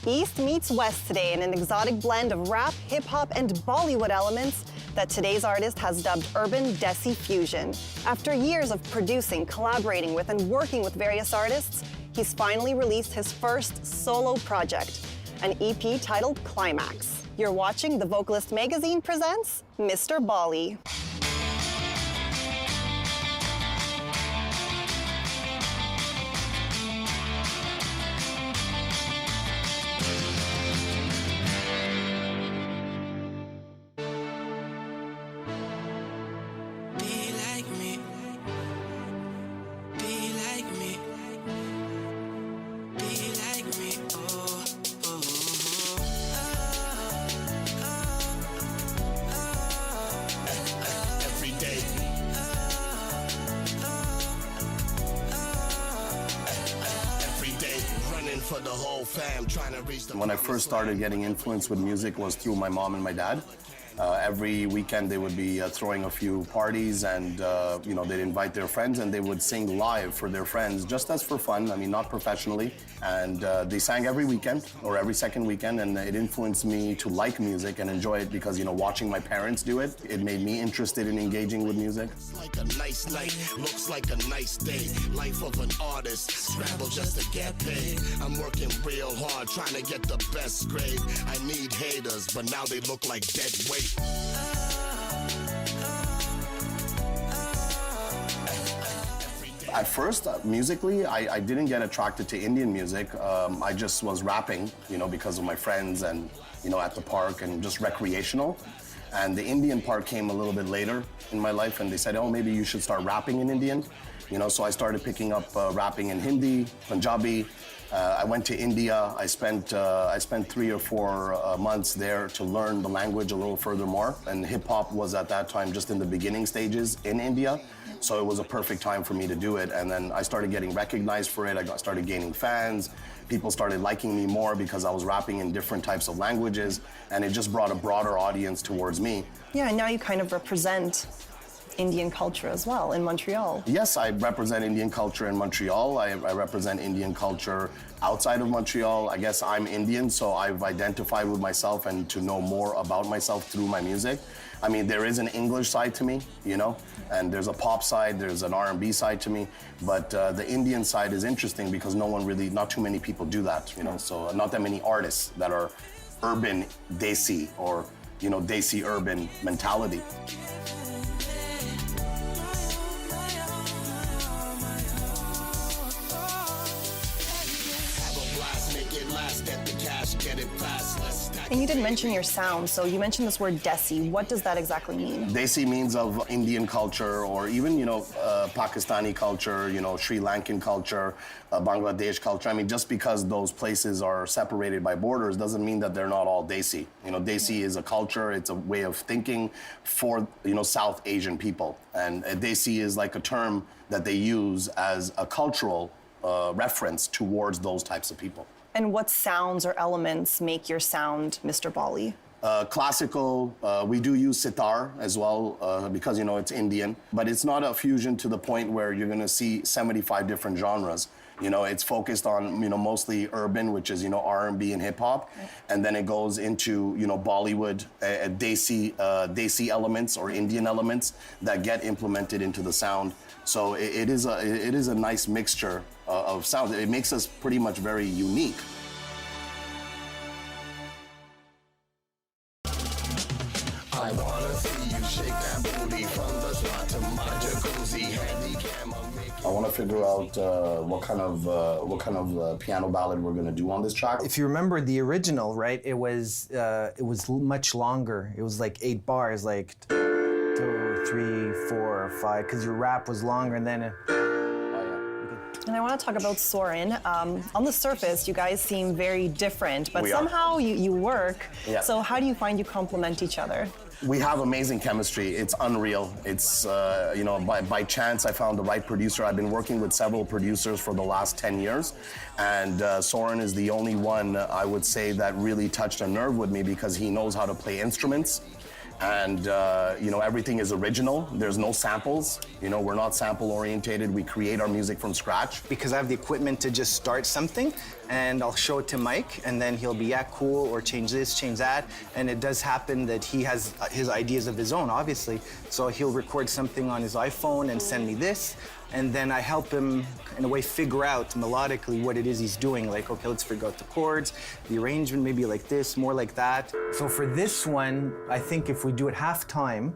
East meets West today in an exotic blend of rap, hip-hop, and Bollywood elements that today's artist has dubbed urban desi fusion. After years of producing, collaborating with, and working with various artists, he's finally released his first solo project, an EP titled Climax. You're watching The Vocalist magazine presents Mr. BOLLY. For the whole fam, trying to reach the When I first started getting influenced with music was through my mom and my dad. Every weekend they would be throwing a few parties and you know, they'd invite their friends and they would sing live for their friends just as for fun, I mean not professionally. And they sang every weekend or every second weekend, and it influenced me to like music and enjoy it because, you know, watching my parents do it, it made me interested in engaging with music. Like a nice night, looks like a nice day. Life of an artist, scramble just to get paid. I'm working real hard, trying to get the best grade. I need haters, but now they look like dead weight. At first, musically, I didn't get attracted to Indian music. I just was rapping, you know, because of my friends and, you know, at the park and just recreational. And the Indian part came a little bit later in my life, and they said, oh, maybe you should start rapping in Indian. You know, so I started picking up rapping in Hindi, Punjabi. I went to India. I spent 3 or 4 months there to learn the language a little further more. And hip hop was at that time just in the beginning stages in India. So it was a perfect time for me to do it. And then I started getting recognized for it. I started gaining fans. People started liking me more because I was rapping in different types of languages. And it just brought a broader audience towards me. Yeah, and now you kind of represent Indian culture as well in Montreal. Yes, I represent Indian culture in Montreal. I represent Indian culture outside of Montreal. I guess I'm Indian, so I've identified with myself and to know more about myself through my music. I mean, there is an English side to me, you know, and there's a pop side, there's an R&B side to me, but the Indian side is interesting because not too many people do that, you know, so not that many artists that are urban desi or, you know, desi urban mentality. And you did mention your sound, so you mentioned this word desi. What does that exactly mean? Desi means of Indian culture, or even, you know, Pakistani culture, you know, Sri Lankan culture, Bangladesh culture. I mean, just because those places are separated by borders doesn't mean that they're not all Desi. You know, Desi is a culture, it's a way of thinking for, you know, South Asian people. And Desi is like a term that they use as a cultural reference towards those types of people. And what sounds or elements make your sound Mr. BOLLY? Classical, we do use sitar as well because, you know, it's Indian, but it's not a fusion to the point where you're gonna see 75 different genres. You know, it's focused on, you know, mostly urban, which is, you know, R&B and hip hop. Right. And then it goes into, you know, Bollywood, Desi elements or Indian elements that get implemented into the sound. So it is a nice mixture of sound. It makes us pretty much very unique. I wanna see you shake that booty from the spot to my jacuzzi. I want to figure out what kind of piano ballad we're gonna do on this track. If you remember the original, right? It was much longer. It was like 8 bars, like 2, 3, 4, 5, because your rap was longer, and then. And I want to talk about Soren. On the surface, you guys seem very different, but somehow you work. Yeah. So how do you find you complement each other? We have amazing chemistry. It's unreal. It's, you know, by chance I found the right producer. I've been working with several producers for the last 10 years. And Soren is the only one, I would say, that really touched a nerve with me because he knows how to play instruments. And you know, everything is original. There's no samples. You know, we're not sample orientated. We create our music from scratch. Because I have the equipment to just start something, and I'll show it to Mike, and then he'll be, yeah, cool, or change this, change that. And it does happen that he has his ideas of his own, obviously. So he'll record something on his iPhone and send me this, and then I help him, in a way, figure out melodically what it is he's doing. Like, okay, let's figure out the chords, the arrangement, maybe like this, more like that. So for this one, I think if we do it half time,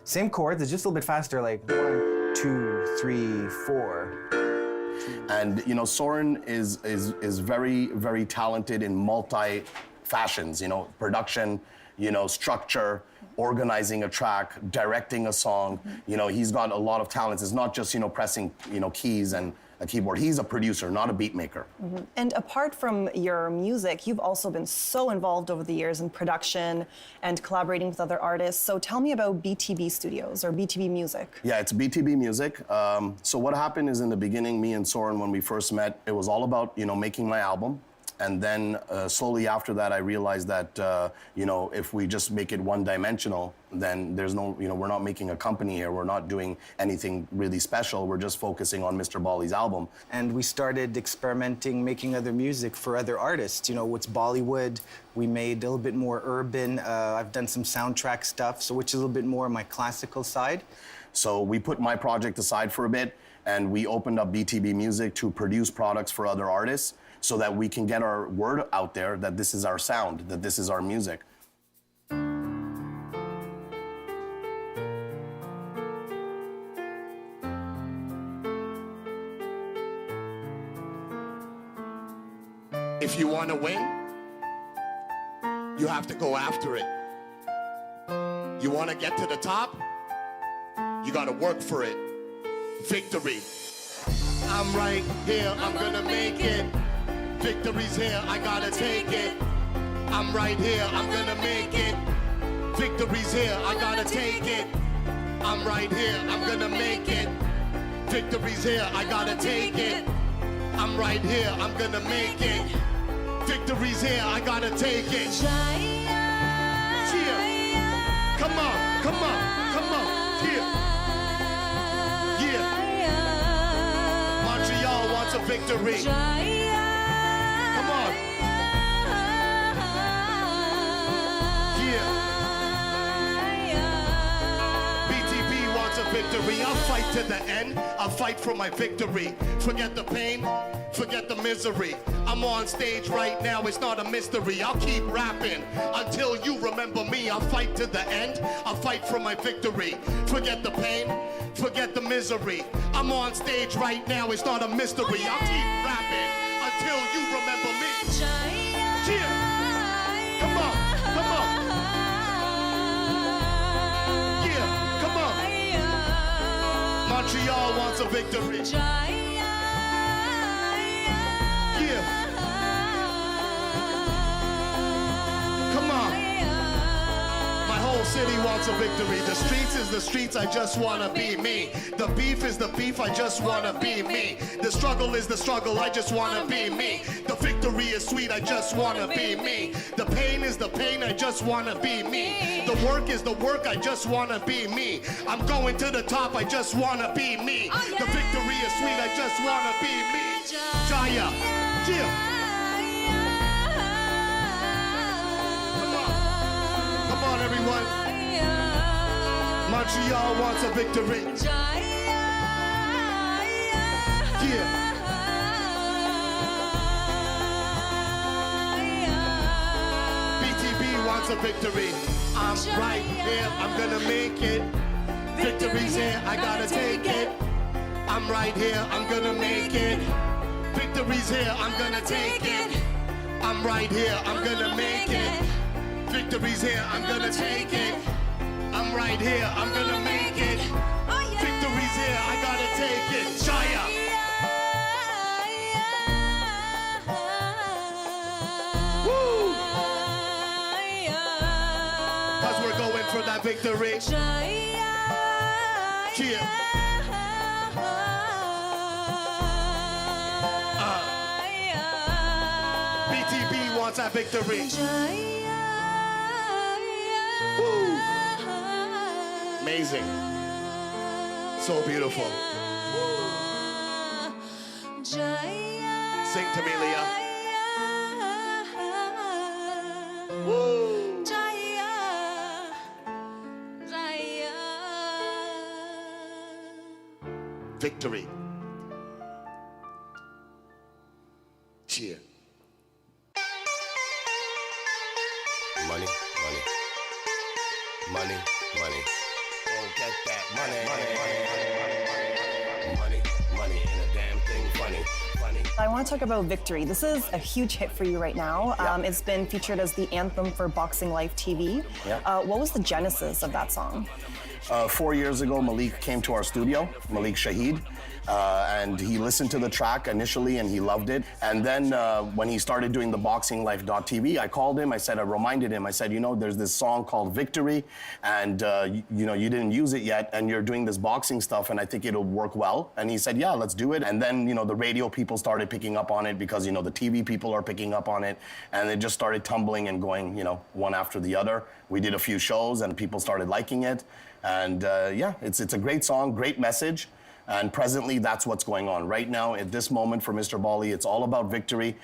same chords, it's just a little bit faster, like 1, 2, 3, 4. And you know, Soren is very, very talented in multi fashions. You know, production, you know, structure, organizing a track, directing a song. You know, he's got a lot of talents. It's not just, you know, pressing, you know, keys and a keyboard. He's a producer, not a beat maker. And apart from your music, you've also been so involved over the years in production and collaborating with other artists. So tell me about BTB Studios or BTB Music. Yeah, it's BTB Music. So what happened is, in the beginning, me and Soren, when we first met, it was all about, you know, making my album. And then slowly after that, I realized that, you know, if we just make it one-dimensional, then there's no, you know, we're not making a company here. We're not doing anything really special. We're just focusing on Mr. Bolly's album. And we started experimenting, making other music for other artists. You know, what's Bollywood? We made a little bit more urban. I've done some soundtrack stuff, so which is a little bit more my classical side. So we put my project aside for a bit, and we opened up BTB Music to produce products for other artists, so that we can get our word out there that this is our sound, that this is our music. If you want to win, you have to go after it. You want to get to the top, you got to work for it. Victory. I'm right here, I'm gonna make it. Victory's here, I gotta take it. I'm right here, I'm gonna make it. Victory's here, I gotta take it. I'm right here, I'm gonna make it. Victory's here, I gotta take it. I'm right here, I'm gonna make it. Victory's here, I gotta take it. Cheer. Come on, come on, come on. Cheer. Yeah. Montreal wants a victory. Come on. Yeah. BTB wants a victory. I'll fight to the end. I'll fight for my victory. Forget the pain, forget the misery. I'm on stage right now, it's not a mystery. I'll keep rapping until you remember me. I'll fight to the end, I'll fight for my victory. Forget the pain, forget the misery. I'm on stage right now, it's not a mystery. I'll keep rapping until you remember me. Cheer. Come on, come on. Yeah, come on. Montreal wants a victory. Yeah. Come on. My whole city wants a victory. The streets is the streets, I just wanna be me. The beef is the beef, I just wanna be me. The struggle is the struggle, I just wanna be me. The victory is sweet, I just wanna be me. The pain is the pain, I just wanna be me. The work is the work, I just wanna be me. I'm going to the top, I just wanna be me. The victory is sweet, I just wanna be me. Jaya, yeah. Come on, everyone. Montreal wants a victory. Yeah. BTB wants a victory. I'm right here, I'm gonna make it. Victory's here, I gotta take it. I'm right here, I'm gonna make it. Victory's here, I'm gonna take it. I'm right here, I'm gonna make it. Victory's here, I'm gonna take it. I'm right here, I'm gonna make it. Victory's here, I gotta take it. Jaya. Woo! 'Cause we're going for that victory. Cheer. BTB wants that victory. Woo! Amazing. So beautiful. Sing to me, Leah. Woo. Victory. Cheer. Money, money. Money, money. Go get that money. Money, money. And a damn thing funny. I want to talk about Victory. This is a huge hit for you right now. It's been featured as the anthem for Boxing Life TV. What was the genesis of that song? 4 years ago, Malik came to our studio, Malik Shahid, and he listened to the track initially and he loved it. And then when he started doing the BoxingLife.tv, I called him, I reminded him, I said, you know, there's this song called Victory, and you know, you didn't use it yet, and you're doing this boxing stuff, and I think it'll work well. And he said, yeah, let's do it. And then, you know, the radio people started picking up on it because, you know, the TV people are picking up on it, and it just started tumbling and going, you know, one after the other. We did a few shows and people started liking it. And yeah, it's a great song, great message. And presently, that's what's going on. Right now, at this moment for Mr. BOLLY, it's all about victory.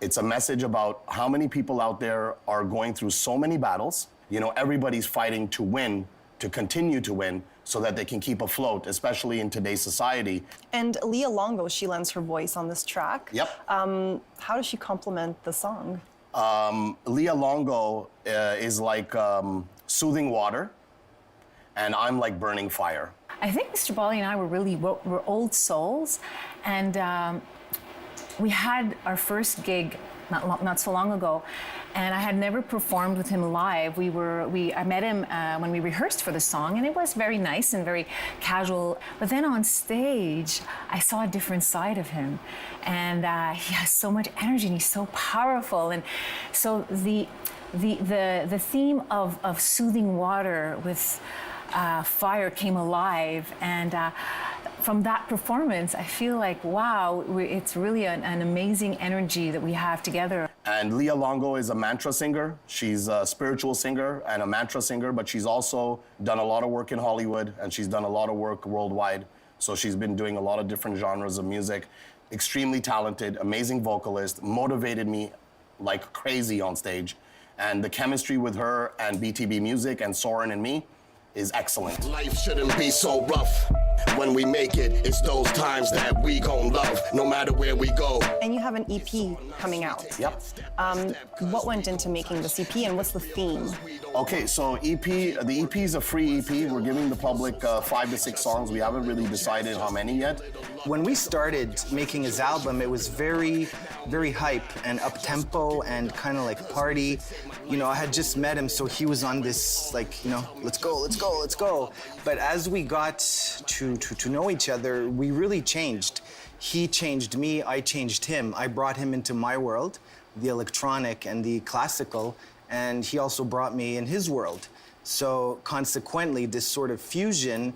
It's a message about how many people out there are going through so many battles. You know, everybody's fighting to win, to continue to win, so that they can keep afloat, especially in today's society. And Leah Longo, she lends her voice on this track. Yep. How does she complement the song? Leah Longo is like soothing water, and I'm like burning fire. I think Mr. BOLLY and I were old souls, and we had our first gig not so long ago, and I had never performed with him live. I met him when we rehearsed for the song, and it was very nice and very casual. But then on stage, I saw a different side of him, and he has so much energy, and he's so powerful. And so the theme of soothing water with fire came alive, and from that performance, I feel like, wow, it's really an amazing energy that we have together. And Leah Longo is a mantra singer. She's a spiritual singer and a mantra singer, but she's also done a lot of work in Hollywood, and she's done a lot of work worldwide. So she's been doing a lot of different genres of music. Extremely talented, amazing vocalist, motivated me like crazy on stage. And the chemistry with her and BTB Music and Soren and me is excellent. Life shouldn't be so rough. When we make it, it's those times that we gon' love, no matter where we go. And you have an EP coming out. Yep. What went into making this EP, and what's the theme? Okay, so the EP is a free EP. We're giving the public 5 to 6 songs. We haven't really decided how many yet. When we started making his album, it was very, very hype and up-tempo and kind of like party. You know, I had just met him, so he was on this, like, you know, let's go, let's go, let's go. But as we got to know each other, we really changed. He changed me, I changed him. I brought him into my world, the electronic and the classical, and he also brought me in his world. So consequently, this sort of fusion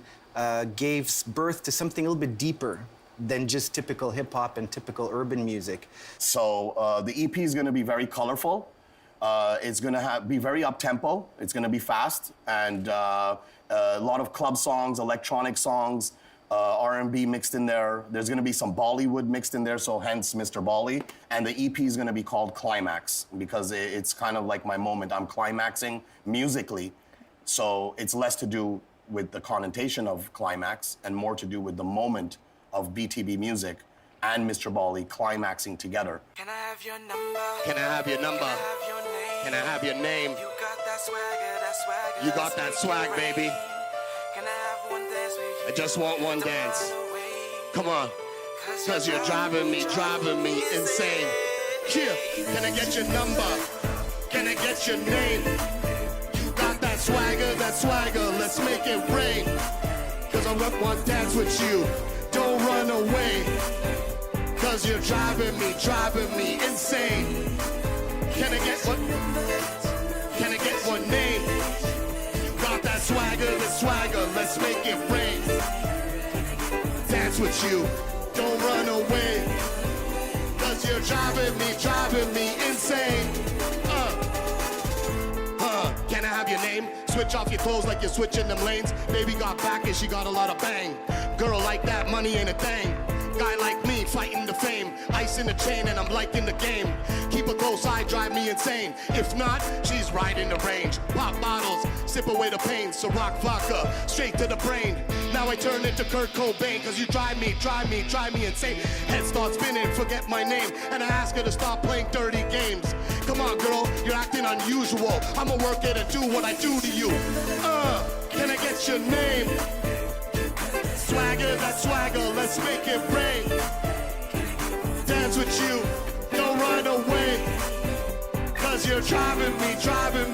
gave birth to something a little bit deeper than just typical hip hop and typical urban music. So the EP is gonna be very colorful. It's gonna be very up-tempo. It's gonna be fast, and a lot of club songs, electronic songs, R&B mixed in there. There's gonna be some Bollywood mixed in there, so hence Mr. BOLLY. And the EP is gonna be called Climax, because it's kind of like my moment. I'm climaxing musically, so it's less to do with the connotation of climax and more to do with the moment of BTB Music and Mr. BOLLY climaxing together. Can I have your number? Can I have your number? Can I have your name? Can I have your name? You got that swagger, that swagger. You got that swag, baby. Can I have one dance with you? I just want one Don't dance. run away. Come on. Cause you're driving me insane. Here, can I get your number? Can I get your name? You got that swagger, let's make it rain. Cause I want dance with you, don't run away. Cause you're driving me insane. Can I get one name? You got that swagger, let's make it rain. Dance with you, don't run away. Cause you're driving me insane. Can I have your name? Switch off your clothes like you're switching them lanes. Baby got back and she got a lot of bang. Girl like that, money ain't a thing. Guy like me, fighting the fame. Ice in the chain and I'm liking the game. Keep a close eye, drive me insane. If not, she's riding the range. Pop bottles, sip away the pain. Ciroc vodka, straight to the brain. Now I turn into Kurt Cobain, cause you drive me insane. Head starts spinning, forget my name. And I ask her to stop playing dirty games. Come on, girl, you're acting unusual. I'ma work it and do what I do to you. Can I get your name? Swagger, that swagger, let's make it rain. Dance with you, don't run away. Cause you're driving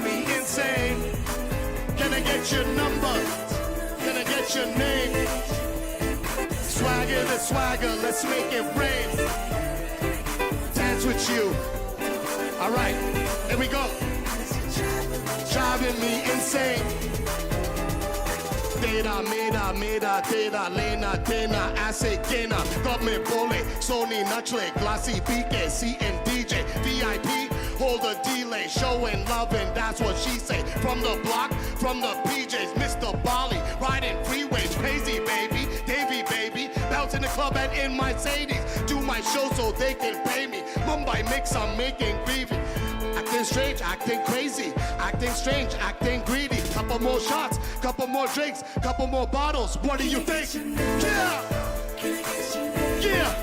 me insane. Can I get your number? Can I get your name? Swagger, that swagger, let's make it rain. Dance with you. All right, here we go. Driving me insane. Meda, teda, lena, tena, ase, kena. Government BOLLY, Sony, Nutley, Glassy, BK, CN, DJ, VIP, hold a delay, showing love, and that's what she say. From the block, from the PJs, Mr. BOLLY, riding freeways, crazy baby, Davy baby, bounce in the club and in my Mercedes. Do my show so they can pay me. Mumbai mix, I'm making gravy. Acting strange, acting crazy, acting strange, acting greedy. Couple more shots, couple more drinks, couple more bottles. What do you think? Yeah! Yeah!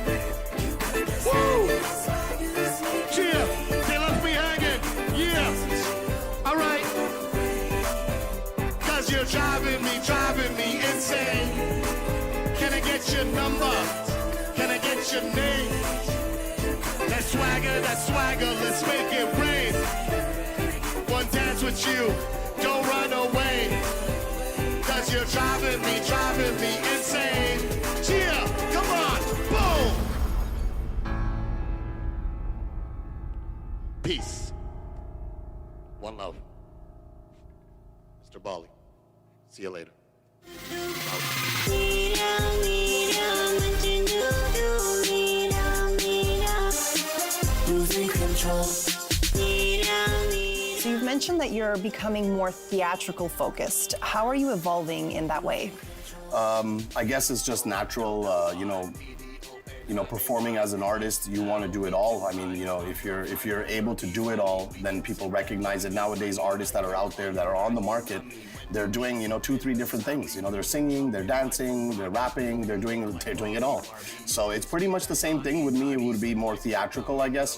Woo! Yeah! They left me hanging. Yeah! All right. Cause you're driving me insane. Can I get your number? Can I get your name? That swagger, let's make it rain. One dance with you, don't run away. Cause you're driving me insane. Yeah, come on, boom! Peace. One love. Mr. BOLLY. See you later. Losing control. So you've mentioned that you're becoming more theatrical focused. How are you evolving in that way? I guess it's just natural, performing as an artist, you want to do it all. I mean, if you're able to do it all, then people recognize it. Nowadays, artists that are out there that are on the market, they're doing, 2-3 different things. They're singing, they're dancing, they're rapping, they're doing it all. So it's pretty much the same thing. With me, it would be more theatrical, I guess,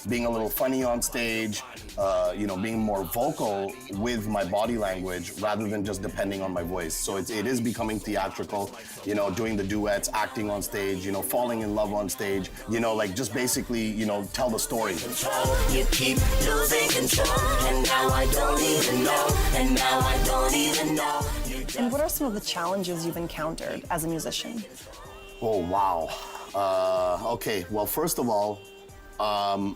being a little funny on stage, being more vocal with my body language rather than just depending on my voice. So it is becoming theatrical, doing the duets, acting on stage, falling in love on stage, just basically, tell the story. You keep losing control, and now I don't even know, And what are some of the challenges you've encountered as a musician? Oh, wow. Okay, well, first of all,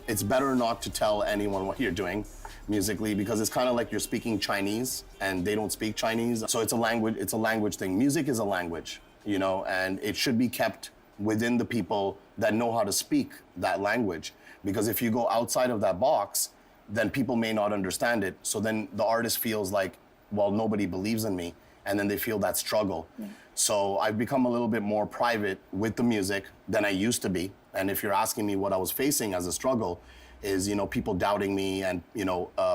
it's better not to tell anyone what you're doing musically, because it's kind of like you're speaking Chinese and they don't speak Chinese. So it's a language thing. Music is a language, and it should be kept within the people that know how to speak that language. Because if you go outside of that box, then people may not understand it. So then the artist feels like, well, nobody believes in me. And then they feel that struggle. Yeah. So I've become a little bit more private with the music than I used to be. And if you're asking me what I was facing as a struggle is, people doubting me and,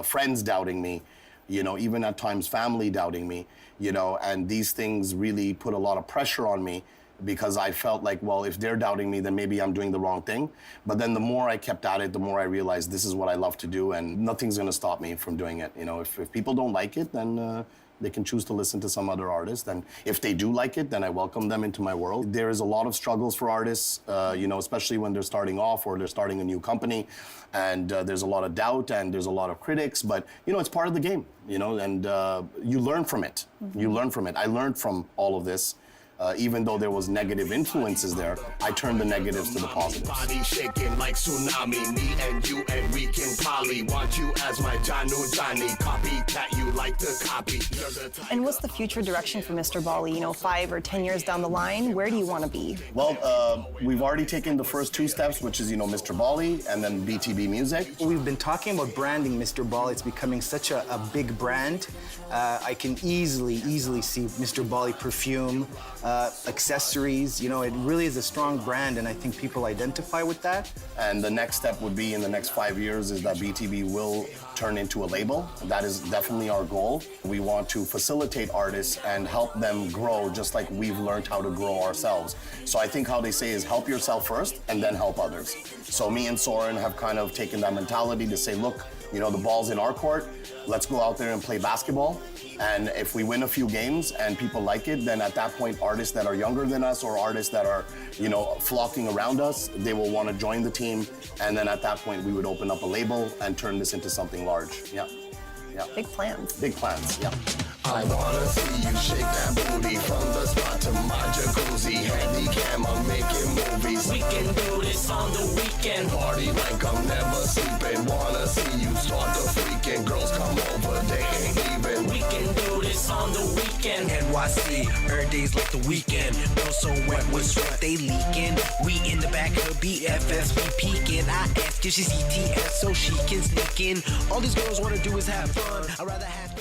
friends doubting me, even at times family doubting me, and these things really put a lot of pressure on me, because I felt like, well, if they're doubting me, then maybe I'm doing the wrong thing. But then the more I kept at it, the more I realized this is what I love to do, and nothing's gonna stop me from doing it. If people don't like it, then they can choose to listen to some other artist. And if they do like it, then I welcome them into my world. There is a lot of struggles for artists, especially when they're starting off or they're starting a new company. And there's a lot of doubt and there's a lot of critics, but it's part of the game, and you learn from it. Mm-hmm. You learn from it. I learned from all of this. Even though there was negative influences there, I turned the negatives to the positives. Body shaking like tsunami. Me and you and we can poly. Want you as my Johnny. Copycat, you like to copy. And what's the future direction for Mr. BOLLY? You know, 5 or 10 years down the line, where do you want to be? Well, we've already taken the first 2 steps, which is, Mr. BOLLY and then BTB Music. We've been talking about branding Mr. BOLLY. It's becoming such a big brand. I can easily see Mr. BOLLY perfume, accessories. It really is a strong brand, and I think people identify with that. And the next step would be in the next 5 years is that BTB will turn into a label. That is definitely our goal. We want to facilitate artists and help them grow just like we've learned how to grow ourselves. So I think how they say is help yourself first and then help others. So me and Soren have kind of taken that mentality to say, look, the ball's in our court. Let's go out there and play basketball. And if we win a few games and people like it, then at that point, artists that are younger than us or artists that are, flocking around us, they will want to join the team. And then at that point, we would open up a label and turn this into something large. Yeah. Big plans. Big plans, yeah. I wanna see you shake that booty from the spot to my jacuzzi. Handycam, I'm making movies. We can do this on the weekend. Party like I'm never sleeping. Wanna see you start the freaking. Girls come over, they ain't even. We can do this on the weekend. NYC, every day's like the weekend. Girls so wet with sweat, they leaking. We in the back of BFFs, we peeking. I ask if she's ETS so she can sneak in. All these girls wanna do is have fun. I'd rather have